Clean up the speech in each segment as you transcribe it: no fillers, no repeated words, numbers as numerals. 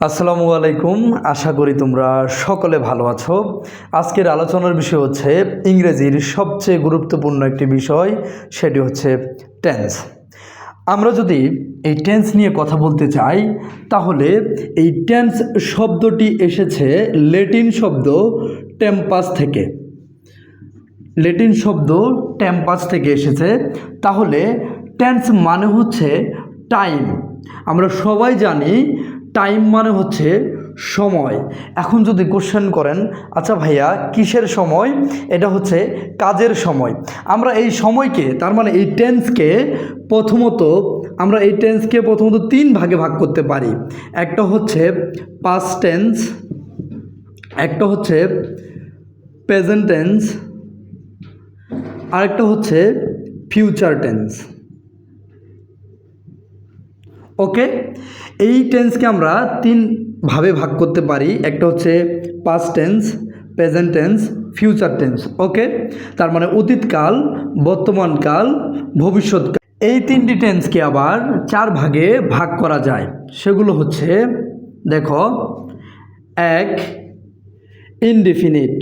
আসসালামু আলাইকুম। আশা করি তোমরা সকলে ভালো আছো। আজকের আলোচনার বিষয় হচ্ছে ইংরেজির সবচেয়ে গুরুত্বপূর্ণ একটি বিষয়, সেটি হচ্ছে টেন্স। আমরা যদি এই টেন্স নিয়ে কথা বলতে চাই, তাহলে এই টেন্স শব্দটি এসেছে ল্যাটিন শব্দ টেম্পাস থেকে। ল্যাটিন শব্দ টেম্পাস থেকে এসেছে। তাহলে টেন্স মানে হচ্ছে টাইম। আমরা সবাই জানি টাইম মানে হচ্ছে সময়। এখন যদি কোশ্চেন করেন, আচ্ছা ভাইয়া কিসের সময়? এটা হচ্ছে কাজের সময়। আমরা এই সময়কে, তার মানে এই টেন্সকে প্রথমত তিন ভাগে ভাগ করতে পারি। একটা হচ্ছে পাস্ট টেন্স, একটা হচ্ছে প্রেজেন্ট টেন্স, আরেকটা হচ্ছে ফিউচার টেন্স। ওকে, এই টেন্সকে আমরা তিন ভাবে ভাগ করতে পারি। একটা হচ্ছে past tense, present tense, future tense. Okay, তার মানে অতীতকাল, বর্তমানকাল, ভবিষ্যৎকাল। এই তিনটি টেন্সকে আবার চার ভাগে ভাগ করা যায়। সেগুলো হচ্ছে, দেখো, এক, ইনডিফিনিট,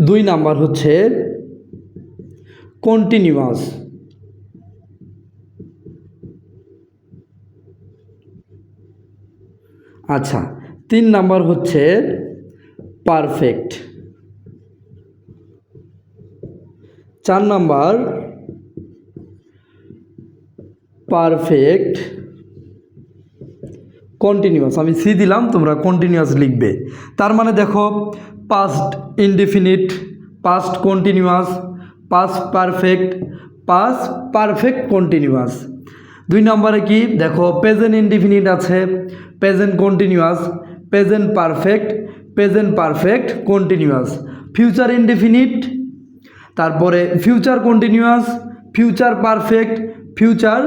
দুই নাম্বার হচ্ছে কন্টিনিউয়াস, আচ্ছা, তিন নাম্বার হচ্ছে পারফেক্ট, চার নাম্বার পারফেক্ট কন্টিনিউয়াস। আমি সি দিলাম, তোমরা কন্টিনিউয়াস লিখবে। তার মানে দেখো, past indefinite, past continuous, past perfect, past perfect continuous. দুই নম্বরে কি দেখো, প্রেজেন্ট ইনডিফিনিট আছে, present continuous, present perfect, present perfect continuous. Future indefinite, তারপরে future continuous, future perfect, future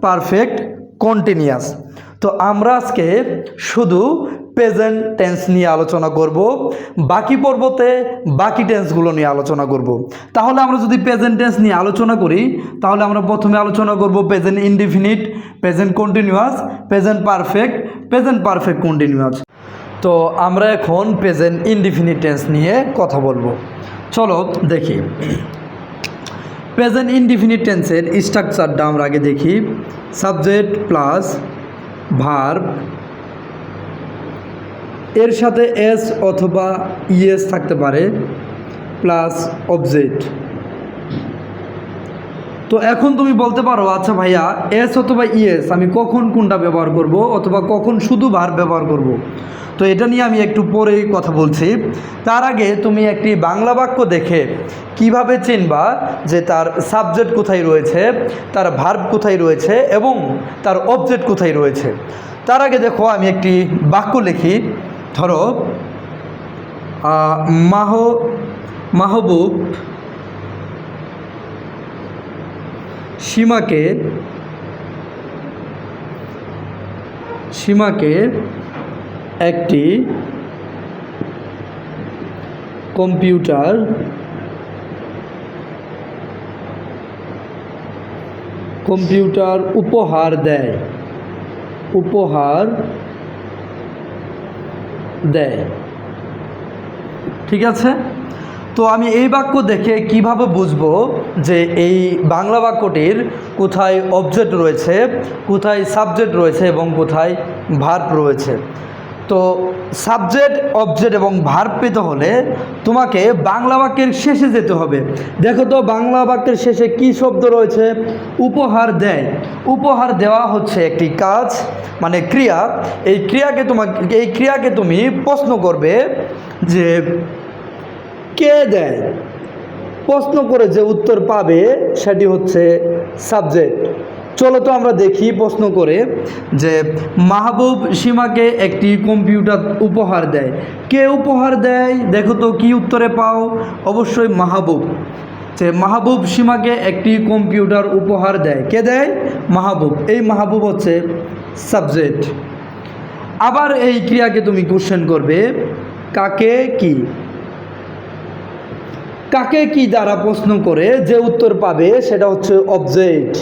perfect continuous. তো আমরা আজকে শুধু প্রেজেন্ট টেন্স নিয়ে আলোচনা করব, বাকি পর্বতে বাকি টেন্সগুলো নিয়ে আলোচনা করব। তাহলে আমরা যদি প্রেজেন্ট টেন্স নিয়ে আলোচনা করি, তাহলে আমরা প্রথমে আলোচনা করব present indefinite, present continuous, present perfect, present perfect continuous. তো আমরা এখন প্রেজেন্ট ইনডিফিনিট টেন্স নিয়ে কথা বলবো। চলো দেখি। প্রেজেন্ট ইনডিফিনিট টেন্সের স্ট্রাকচারটা আমরা আগে দেখি। সাবজেক্ট প্লাস ভার্ব, এর সাথে এস অথবা ইএস থাকতে পারে, প্লাস অবজেক্ট। তো এখন তুমি বলতে পারো, আচ্ছা ভাইয়া এস অথবা ইএস আমি কখন কোনটা ব্যবহার করব, অথবা কখন শুধু ভার্ব ব্যবহার করব? তো এটা নিয়ে আমি একটু পরেই কথা বলছি। তার আগে তুমি একটি বাংলা বাক্য দেখে কিভাবে চিনবা যে তার সাবজেক্ট কোথায় রয়েছে, তার ভার্ব কোথায় রয়েছে এবং তার অবজেক্ট কোথায় রয়েছে। তার আগে দেখো, আমি একটি বাক্য লিখি। ধরো, মাহবুব সীমাকে একটি কম্পিউটার উপহার দেয়। ঠিক আছে? তো আমি এই বাক্য দেখে কিভাবে বুঝবো যে এই বাংলা বাক্যটির কোথায় অবজেক্ট রয়েছে, কোথায় সাবজেক্ট রয়েছে এবং কোথায় ভার্ব রয়েছে? তো সাবজেক্ট, অবজেক্ট এবং ভার্ব পেতে হলে তোমাকে বাংলা বাক্যের শেষে যেতে হবে। দেখো তো বাংলা বাক্যের শেষে কি শব্দ রয়েছে? উপহার দেয়। উপহার দেওয়া হচ্ছে একটি কাজ, মানে ক্রিয়া। এই ক্রিয়াকে তুমি প্রশ্ন করবে যে কে দেয়। প্রশ্ন করে যে উত্তর পাবে সেটি হচ্ছে সাবজেক্ট। চলো তো আমরা দেখি প্রশ্ন করে যে মাহবুব সীমাকে একটি কম্পিউটার উপহার দেয়। কে উপহার দেয়? দেখো তো কি উত্তরে পাও? অবশ্যই মাহবুব। যে মাহবুব সীমাকে একটি কম্পিউটার উপহার দেয়। কে দেয়? মাহবুব। এই মাহবুব হচ্ছে সাবজেক্ট। আবার এই ক্রিয়াকে তুমি কোশ্চেন করবে কাকে কি দ্বারা প্রশ্ন করে যে উত্তর পাবে সেটা হচ্ছে অবজেক্ট।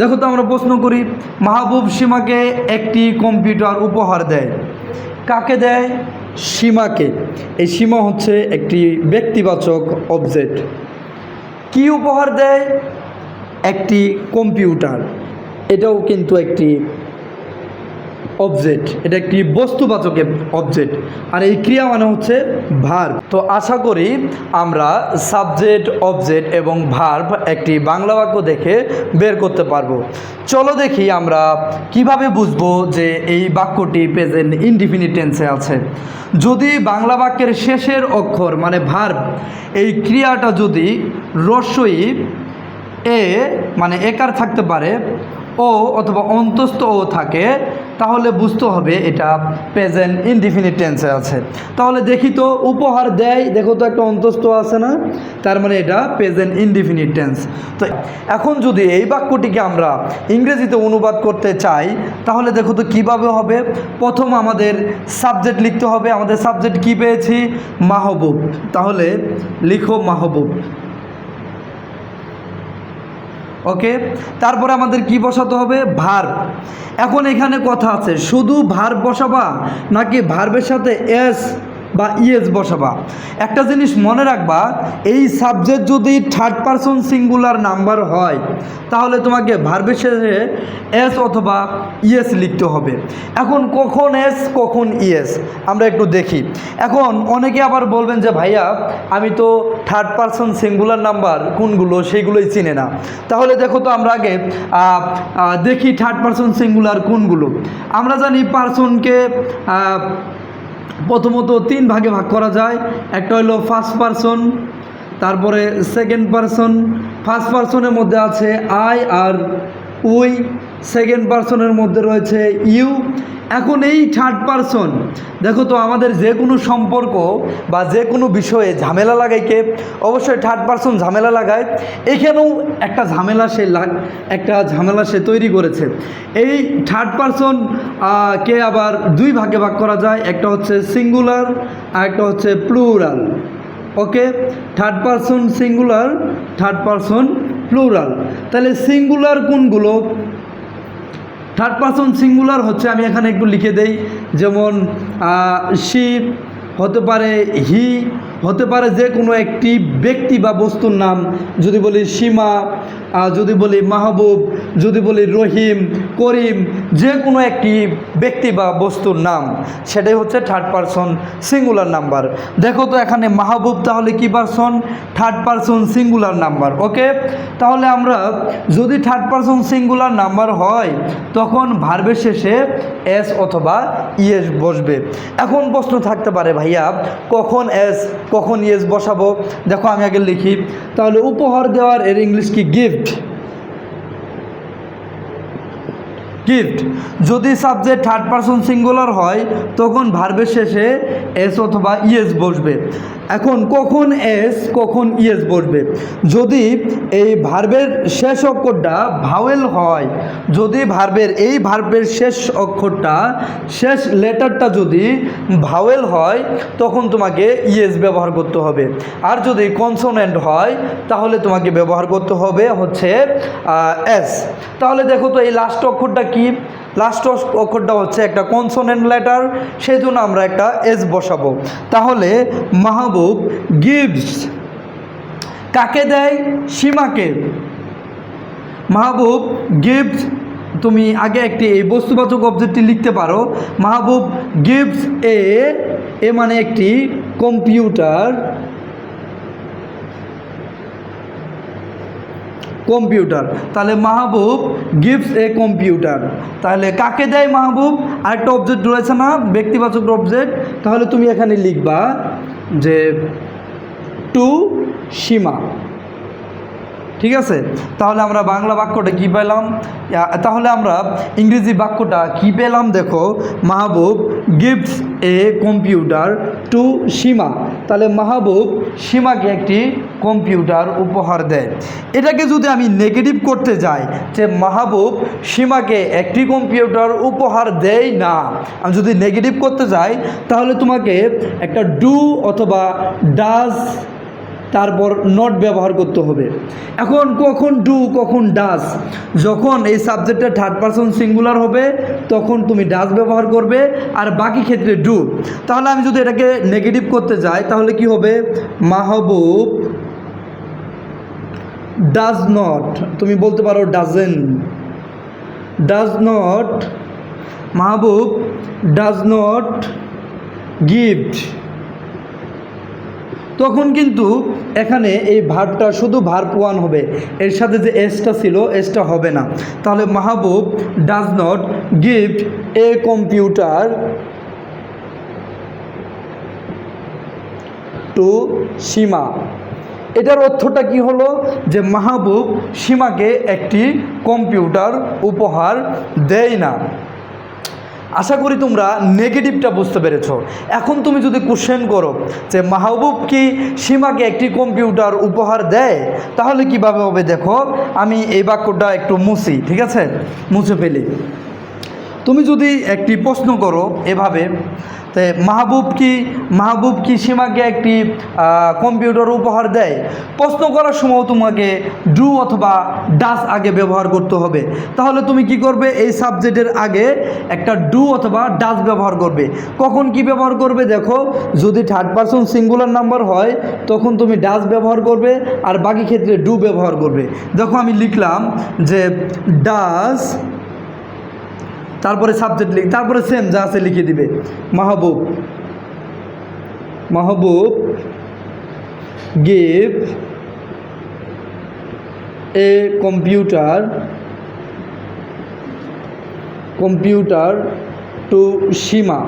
দেখো তো আমরা প্রশ্ন করি, মাহবুব সীমাকে একটি কম্পিউটার উপহার দেয়। কাকে দেয়? সীমাকে। এই সীমা হচ্ছে একটি ব্যক্তিবাচক অবজেক্ট। কি উপহার দেয়? একটি কম্পিউটার। এটাও কিন্তু একটি অবজেক্ট, এটা একটি বস্তুবাচক অবজেক্ট। আর এই ক্রিয়া মানে হচ্ছে ভার্ব। তো আশা করি আমরা সাবজেক্ট, অবজেক্ট এবং ভার্ব একটি বাংলা বাক্য দেখে বের করতে পারবো। চলো দেখি আমরা কিভাবে বুঝবো যে এই বাক্যটি প্রেজেন্ট ইনডিফিনিট টেন্সে আছে। যদি বাংলা বাক্যের শেষের অক্ষর মানে ভার্ব, এই ক্রিয়াটা যদি রস্বই এ মানে একার থাকতে পারে, ও অথবা অন্তস্থ ও থাকে, তাহলে বুঝতে হবে এটা প্রেজেন্ট ইনডিফিনিট টেন্সে আছে। তাহলে দেখি তো, উপহার দেয়, দেখো তো একটা অন্তস্থ আছে না, তার মানে এটা প্রেজেন্ট ইনডিফিনিট টেন্স। তো এখন যদি এই বাক্যটিকে আমরা ইংরেজিতে অনুবাদ করতে চাই, তাহলে দেখো তো কীভাবে হবে। প্রথম আমাদের সাবজেক্ট লিখতে হবে। আমাদের সাবজেক্ট কি পেয়েছি? মাহবুব। তাহলে লিখো মাহবুব। ওকে, তারপরে আমাদের কি বসাতে হবে? ভার্ব। এখন এখানে কথা আছে, শুধু ভার্ব বসাবা নাকি ভার্বের সাথে এস বা ইএস বসাবা? একটা জিনিস মনে রাখবা, এই সাবজেক্ট যদি থার্ড পারসন সিঙ্গুলার নাম্বার হয়, তাহলে তোমাকে ভার্বের শেষে এস অথবা ইএস লিখতে হবে। এখন কখন এস কখন ইএস আমরা একটু দেখি। এখন অনেকে আবার বলবেন যে ভাইয়া আমি তো থার্ড পারসন সিঙ্গুলার নাম্বার কোনগুলো সেইগুলোই চিনে না। তাহলে দেখো তো আমরা আগে দেখি থার্ড পারসন সিঙ্গুলার কোনগুলো। আমরা জানি পারসনকে প্রথমত 3 ভাগে ভাগ করা যায়। একটা হলো ফার্স্ট পারসন, তারপরে সেকেন্ড পারসন। ফার্স্ট পারসনের মধ্যে আছে আই আর উই, সেকেন্ড পারসনের মধ্যে রয়েছে ইউ। এখন এই থার্ড পারসন, দেখো তো আমাদের যে কোনো সম্পর্ক বা যে কোনো বিষয়ে ঝামেলা লাগায় কে? অবশ্যই থার্ড পারসন ঝামেলা লাগায়। এখানেও একটা ঝামেলা সে তৈরি করেছে। এই থার্ড পারসন কে আবার 2 ভাগে ভাগ করা যায়। একটা হচ্ছে সিঙ্গুলার আর একটা হচ্ছে plural. Okay, third person singular, third person plural. তাহলে সিঙ্গুলার কোনগুলো? থার্ড পারসন সিঙ্গুলার হচ্ছে, আমি এখানে একটু লিখে দেই, যেমন শি হতে পারে, হি হতে পারে যে কোনো একটি ব্যক্তি বা বস্তুর নাম। যদি বলি সীমা, যদি বলি মাহবুব, যদি বলি রহিম, করিম, যে কোনো একটি ব্যক্তি বা বস্তুর নাম, সেটাই হচ্ছে থার্ড পারসন সিঙ্গুলার নাম্বার। দেখো তো এখানে মাহবুব তাহলে কি person? Third person singular number. Okay, তাহলে আমরা যদি থার্ড পারসন সিঙ্গুলার নাম্বার হয়, তখন ভার্বের শেষে এস অথবা ইএস বসবে। এখন প্রশ্ন থাকতে পারে ভাইয়া কখন এস কখন ইএস বসাবো? দেখো আমি আগে লিখি। তাহলে উপহার দেওয়ার এর ইংলিশ কি? গিফট। গিফট। যদি সাবজেক্ট থার্ড পারসন সিঙ্গুলার হয়, তখন ভার্বের শেষে এস অথবা ইএস বসবে। এখন কখন এস কখন ইএস বসবে? যদি এই ভার্বের শেষ অক্ষরটা ভাওয়েল হয়, যদি এই ভার্বের শেষ অক্ষরটা, শেষ লেটারটা যদি ভাওয়েল হয়, তখন তোমাকে ইএস ব্যবহার করতে হবে। আর যদি কনসোনেন্ট হয়, তাহলে তোমাকে ব্যবহার করতে হবে হচ্ছে এস। তাহলে দেখো তো এই লাস্ট অক্ষরটা কি? লাস্ট অক্ষরটা হচ্ছে একটা কনসোনেন্ট লেটার, সেই জন্য আমরা একটা এস বসাবো। তাহলে মাহবুব গিভস কাকে দেয়? সীমাকে। মাহবুব গিভস, তুমি আগে একটি এই বস্তুবাচক অবজেক্টটি লিখতে পারো। মাহবুব গিভস এ মানে একটি কম্পিউটার, কম্পিউটার। তাহলে মাহবুব গিভস এ কম্পিউটার। তাহলে কাকে দেয় মাহবুব? আরেকটা অবজেক্ট রয়েছে না, ব্যক্তিবাচক অবজেক্ট। তাহলে তুমি এখানে লিখবা যে টু সীমা। ঠিক আছে, তাহলে আমরা বাংলা বাক্যটা কি পেলাম? তাহলে আমরা ইংরেজি বাক্যটা কি পেলাম? দেখো, মাহবুব গিভস এ কম্পিউটার টু সীমা। তাহলে মাহবুব সীমাকে একটি কম্পিউটার উপহার দেয়। এটাকে যদি আমি নেগেটিভ করতে যাই যে মাহবুব সীমাকে একটি কম্পিউটার উপহার দেয় না, আমি যদি নেগেটিভ করতে যাই, তাহলে তোমাকে একটা ডু অথবা ডাজ তারপর নট ব্যবহার করতে হবে। এখন কখন ডু কখন ডাজ, যখন এই সাবজেক্টটা থার্ড পারসন সিঙ্গুলার হবে তখন তুমি ডাজ ব্যবহার করবে, আর বাকি ক্ষেত্রে ডু। তাহলে আমি যদি এটাকে নেগেটিভ করতে যাই তাহলে কি হবে, মাহবুব ডাজ নট, তুমি বলতে পারো ডাজেন, does not, Mahbub does not gift. তখন কিন্তু এখানে এই ভার্বটা শুধু ভার্ব ওয়ান হবে, এর সাথে যে এসটা ছিল এসটা হবে না। তাহলে Mahbub does not gift a computer to Sima. এটার অর্থটা কি হলো, যে মাহবুব সীমাকে একটি কম্পিউটার উপহার দেয় না। আশা করি তোমরা নেগেটিভটা বুঝতে পেরেছো। এখন তুমি যদি কোশ্চেন করো যে মাহবুব কি সীমাকে একটি কম্পিউটার উপহার দেয়, তাহলে কিভাবে হবে, দেখো আমি এই বাক্যটা একটু মুছি, ঠিক আছে, মুছে ফেলি। তুমি যদি একটি প্রশ্ন করো এভাবে, মাহবুব কি সীমাকে একটি কম্পিউটার উপহার দেয়, প্রশ্ন করার সময় তোমাকে ডু অথবা ডাস আগে ব্যবহার করতে হবে। তাহলে তুমি কি করবে, এই সাবজেক্টের আগে একটা ডু অথবা ডাস ব্যবহার করবে। কখন কি ব্যবহার করবে, দেখো যদি থার্ড পারসন সিঙ্গুলার নাম্বার হয় তখন তুমি ডাস ব্যবহার করবে, আর বাকি ক্ষেত্রে ডু ব্যবহার করবে। দেখো আমি লিখলাম যে ডাস, তারপরে সাবজেক্ট তারপরে সেম যা আছে লিখে দিবে, মাহবুব give a computer to Sima.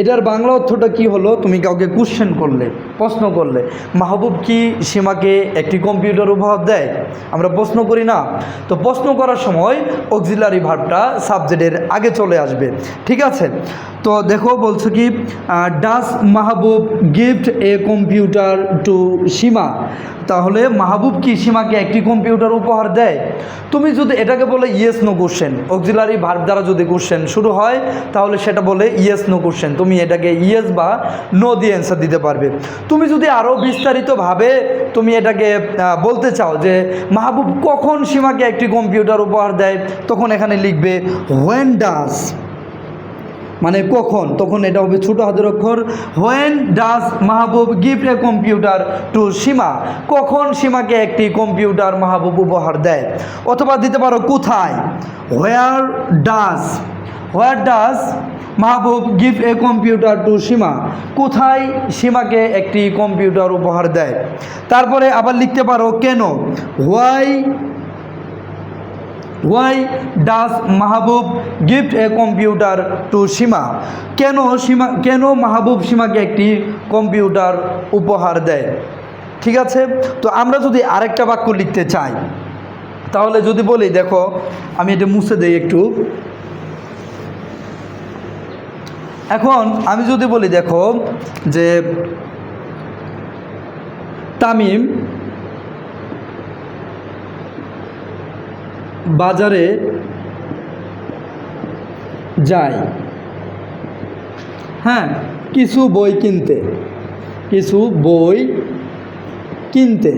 এটার বাংলা অর্থটা কি হলো, তুমি কাউকে কোশ্চেন করলে, প্রশ্ন করলে, মাহবুব কি সীমাকে একটি কম্পিউটার উপহার দেয়, আমরা প্রশ্ন করি না, তো প্রশ্ন করার সময় অক্সিলারি ভার্বটা সাবজেক্টের আগে চলে আসবে, ঠিক আছে। তো দেখো বলছো কি, ডাস মাহবুব গিফট এ কম্পিউটার টু সীমা। তাহলে মাহবুব কি সীমাকে একটি কম্পিউটার উপহার দেয়। তুমি যদি এটাকে বলে yes no question, auxiliary verb দ্বারা যদি কোশ্চেন শুরু হয় তাহলে সেটা বলে ইয়েস নো কোশ্চেন, তুমি এটাকে ইয়েস বা নো দিয়ে অ্যান্সার দিতে পারবে। তুমি যদি আরও বিস্তারিতভাবে তুমি এটাকে বলতে চাও যে মাহবুব কখন সীমাকে একটি কম্পিউটার উপহার দেয়, তখন এখানে লিখবে হোয়েন ডাস, মানে কখন, তখন এটা হবে ছোটো হাতের অক্ষর, when does Mahbub gift a computer to Sima, কখন সীমাকে একটি কম্পিউটার মাহবুব উপহার দেয়। অথবা দিতে পারো কোথায়, where does Mahbub gift a computer to Sima, কোথায় সীমাকে একটি কম্পিউটার উপহার দেয়। তারপরে আবার লিখতে পারো কেন, why does Mahbub gift a computer to Sima, কেন মাহবুব সীমাকে একটি কম্পিউটার উপহার দেয়, ঠিক আছে। তো আমরা যদি আরেকটা বাক্য লিখতে চাই তাহলে যদি বলি, দেখো আমি এটা মুছে দেই একটু। এখন আমি যদি বলি, দেখো যে তামিম বাজারে যায়, হ্যাঁ, কিছু বই কিনতে,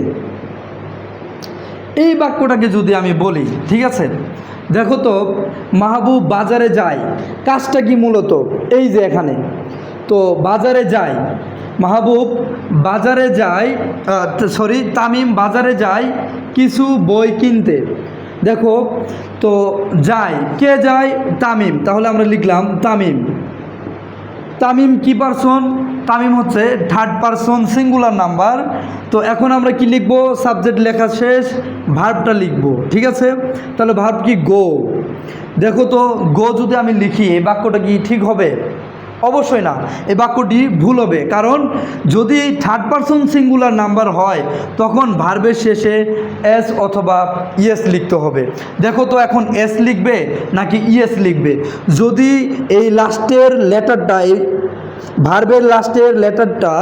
এই বাক্যটাকে যদি আমি বলি, ঠিক আছে, দেখো তো মাহবুব বাজারে যায়, কাজটা কি মূলত, এই যে এখানে, তো বাজারে যায়, মাহবুব বাজারে যায়, তামিম বাজারে যায় কিছু বই কিনতে। দেখো তো যায়, কে যায়, তামিম, তাহলে আমরা লিখলাম তামিম কি পারসন, তামিম হচ্ছে থার্ড পারসন সিঙ্গুলার নাম্বার। তো এখন আমরা কি লিখব, সাবজেক্ট লেখা শেষ, ভার্বটা লিখব, ঠিক আছে। তাহলে ভার্ব কি গো। দেখো তো গো যদি আমি লিখি এই বাক্যটা কি ঠিক হবে, অবশ্যই না, এই বাক্যটি ভুল হবে। কারণ যদি থার্ড পারসন সিঙ্গুলার নাম্বার হয় তখন ভার্বের শেষে এস অথবা ইয়েস লিখতে হবে। দেখো তো এখন এস লিখবে নাকি ইয়েস লিখবে। যদি এই লাস্টের লেটারটা, এই ভার্বের লাস্টের লেটারটা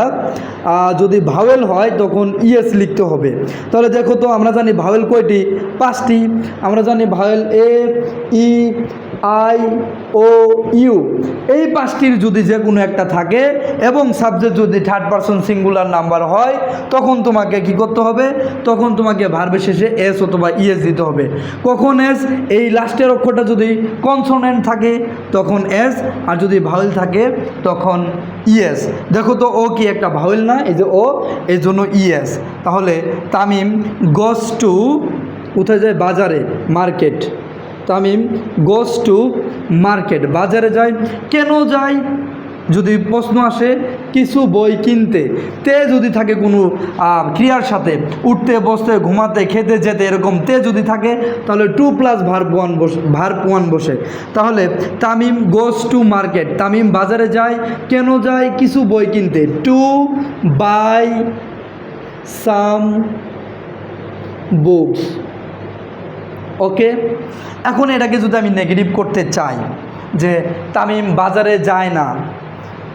যদি ভাওয়েল হয় তখন ইয়েস লিখতে হবে। তাহলে দেখো তো আমরা জানি ভাওয়েল কয়টি, 5টি। আমরা জানি vowel A, E, I O U, এই পাঁচটির যদি যে কোনো একটা থাকে এবং সাবজেক্ট যদি থার্ড পারসন সিঙ্গুলার নাম্বার হয়, তখন তোমাকে কি করতে হবে, তখন তোমাকে ভার্বের শেষে এস অথবা ইএস দিতে হবে। কখন এস? এই লাস্টের অক্ষরটা যদি কনসোনেন্ট থাকে তখন এস, আর যদি ভাওয়েল থাকে তখন ইএস। দেখো তো ও কি একটা ভাওয়েল না, এই যে ও, এই জন্য ইএস। তাহলে তামিম গোস টু, কোথায় যায়? বাজারে, market. Tamim goes to market, বাজারে যায়। কেন যায়? যদি প্রশ্ন আসে কিছু বই কিনতে, তে যদি থাকে কোনো ক্রিয়ার সাথে, উঠতে বসতে ঘুমাতে খেতে যেতে এরকম তে যদি থাকে, তাহলে টু প্লাস ভার্ব ওয়ান বসে। তাহলে Tamim goes to market, Tamim বাজারে যায়। কেন যায়? কিছু বই কিনতে, two buy some books. Okay, এখন এটাকে যদি আমি নেগেটিভ করতে চাই যে তামিম বাজারে যায় না,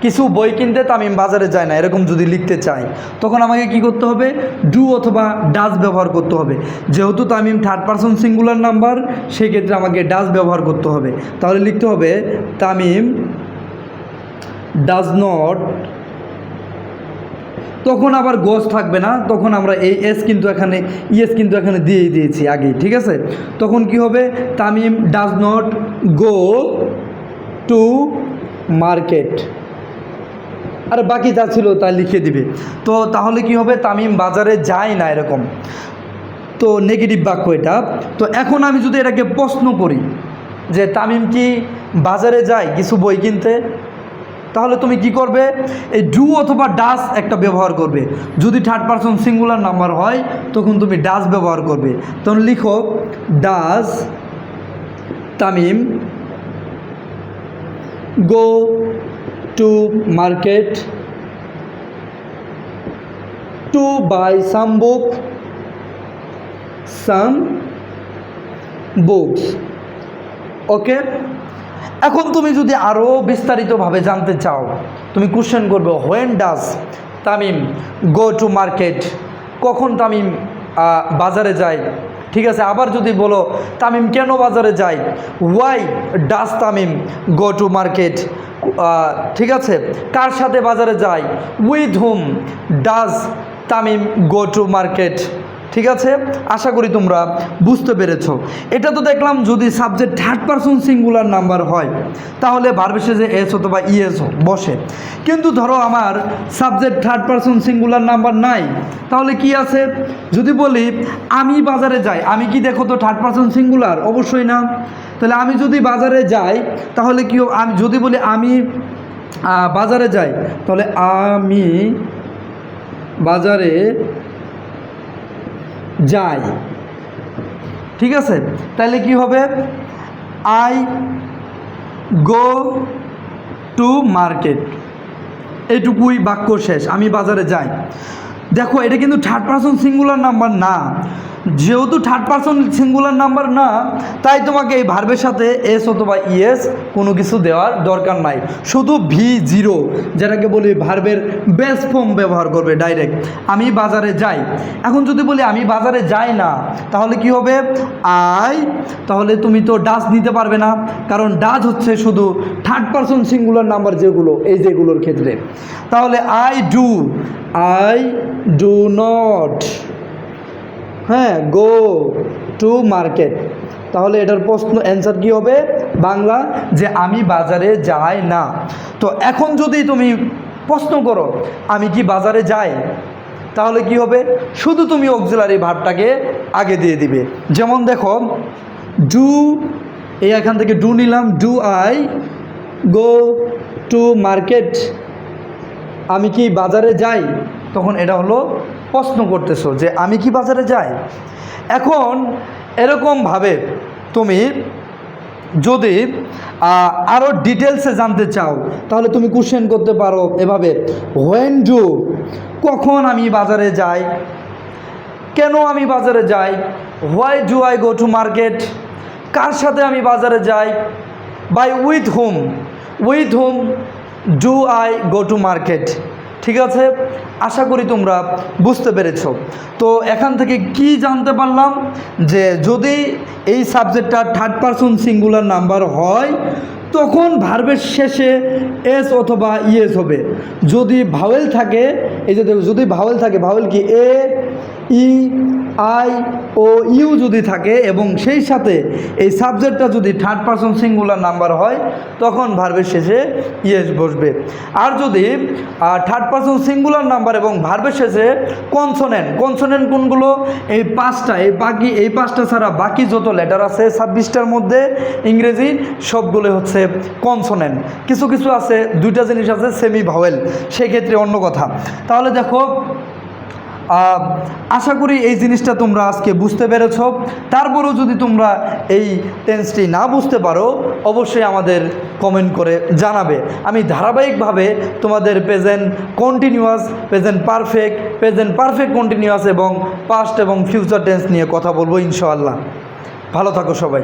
কিছু বই কিনতে তামিম বাজারে যায় না, এরকম যদি লিখতে চাই, তখন আমাকে কি করতে হবে? ডু অথবা ডাজ ব্যবহার করতে হবে। যেহেতু Tamim third person singular number, সেক্ষেত্রে আমাকে ডাজ ব্যবহার করতে হবে। তাহলে লিখতে হবে তামিম ডাজ নট, তখন আবার গোস থাকবে না, তখন আমরা এই এস কিন্তু এখানে ইএস কিন্তু এখানে দিয়েই দিয়েছি আগে, ঠিক আছে? তখন কি হবে? Tamim does not go to market, আর বাকি যা ছিল তা লিখে দিবে। তো তাহলে কি হবে? তামিম বাজারে যায় না, এরকম। তো নেগেটিভ বাক্য এটা। তো এখন আমি যদি এটাকে প্রশ্ন করি যে তামিম কি বাজারে যায় কিছু বই কিনতে, তাহলে তুমি কি করবে? এই ডু অথবা ডাস একটা ব্যবহার করবে। যদি থার্ড পারসন সিঙ্গুলার নাম্বার হয় তখন তুমি ডাস ব্যবহার করবে। তখন লিখো does Tamim go to market to buy some books. Okay, এখন তুমি যদি আরও বিস্তারিতভাবে জানতে চাও, তুমি কোশ্চেন করবে when does Tamim go to market, কখন তামিম বাজারে যায়, ঠিক আছে? আবার যদি বলো তামিম কেন বাজারে যায়, why does Tamim go to market, ঠিক আছে? কার সাথে বাজারে যায়, with whom does Tamim go to market. ঠিক আছে, আশা করি তোমরা বুঝতে পেরেছো। এটা তো দেখলাম যদি subject third person singular number হয় তাহলে ভার্বের শেষে এস অথবা ইএস বসে। কিন্তু ধরো আমার subject third person singular number নাই, তাহলে কি আছে? যদি বলি আমি বাজারে যাই, আমি কি দেখো তো থার্ড পারসন সিঙ্গুলার? অবশ্যই না। তাহলে আমি যদি বাজারে যাই তাহলে কি? আমি যদি বলি আমি বাজারে যাই, তাহলে আমি বাজারে যাই, ঠিক আছে? তাহলে কি হবে? আই গো টু মার্কেট, এইটুকুই বাক্য শেষ। আমি বাজারে যাই। দেখো এটা কিন্তু থার্ড পারসন সিঙ্গুলার নাম্বার না। যেহেতু থার্ড পারসন সিঙ্গুলার নাম্বার না, তাই তোমাকে এই ভার্বের সাথে এস অথবা ইএস কোনো কিছু দেওয়ার দরকার নাই। শুধু V0 যেটাকে বলি ভার্বের বেস ফর্ম ব্যবহার করবে ডাইরেক্ট। আমি বাজারে যাই। এখন যদি বলি আমি বাজারে যাই না, তাহলে কি হবে? আই, তাহলে তুমি তো ডাজ নিতে পারবে না, কারণ ডাজ হচ্ছে শুধু থার্ড পারসন সিঙ্গুলার নাম্বার যেগুলো, এই যেগুলোর ক্ষেত্রে। তাহলে আই ডু নট, হ্যাঁ, গো টু মার্কেট। তাহলে এটার প্রশ্ন অ্যান্সার কী হবে? বাংলা, যে আমি বাজারে যাই না। তো এখন যদি তুমি প্রশ্ন করো আমি কি বাজারে যাই, তাহলে কি হবে? শুধু তুমি অক্সিলারি ভার্বটাকে আগে দিয়ে দিবে। যেমন দেখো ডু, এই এখান থেকে ডু নিলাম, do I go to market, আমি কি বাজারে যাই, তখন এটা হলো প্রশ্ন করতেছো যে আমি কি বাজারে যাই। এখন এরকমভাবে তুমি যদি আরও ডিটেলসে জানতে চাও তাহলে তুমি কোশ্চেন করতে পারো এভাবে, হোয়েন ডু, কখন আমি বাজারে যাই, কেন আমি বাজারে যাই, why do I go to market, কার সাথে আমি বাজারে যাই, by with whom do I go to market, ঠিক আছে, আশা করি তোমরা বুঝতে পেরেছ। তো এখান থেকে কি জানতে পারলাম, যে যদি এই সাবজেক্টটা থার্ড পারসন সিঙ্গুলার নাম্বার হয় তখন ভার্বের শেষে এস অথবা ইএস হবে। যদি ভাওয়েল থাকে, এই যে দেখো, যদি ভাওয়েল থাকে, ভাওয়েল কি এ, ই, আই ও ইউ যদি থাকে এবং সেই সাথে এই সাবজেক্টটা যদি থার্ড পারসন সিঙ্গুলার নাম্বার হয় তখন ভার্বের শেষে ইএস বসবে। আর যদি থার্ড পারসন সিঙ্গুলার নাম্বার এবং ভার্বের শেষে কনসোনেন্ট কোনগুলো, এই পাঁচটা, এই পাঁচটা ছাড়া বাকি যত লেটার আছে 26টার মধ্যে ইংরেজি সবগুলো হচ্ছে কনসোনেন্ট। কিছু কিছু আছে, দুইটা জিনিস আছে সেমি ভাওয়েল, সেক্ষেত্রে অন্য কথা। তাহলে দেখো, আশা করি এই জিনিসটা তোমরা আজকে বুঝতে পেরেছ। তারপরেও যদি তোমরা এই টেন্সটি না বুঝতে পারো অবশ্যই আমাদের কমেন্ট করে জানাবে। আমি ধারাবাহিকভাবে তোমাদের present continuous, present perfect continuous এবং পাস্ট এবং ফিউচার টেন্স নিয়ে কথা বলবো ইনশাআল্লাহ। ভালো থাকো সবাই।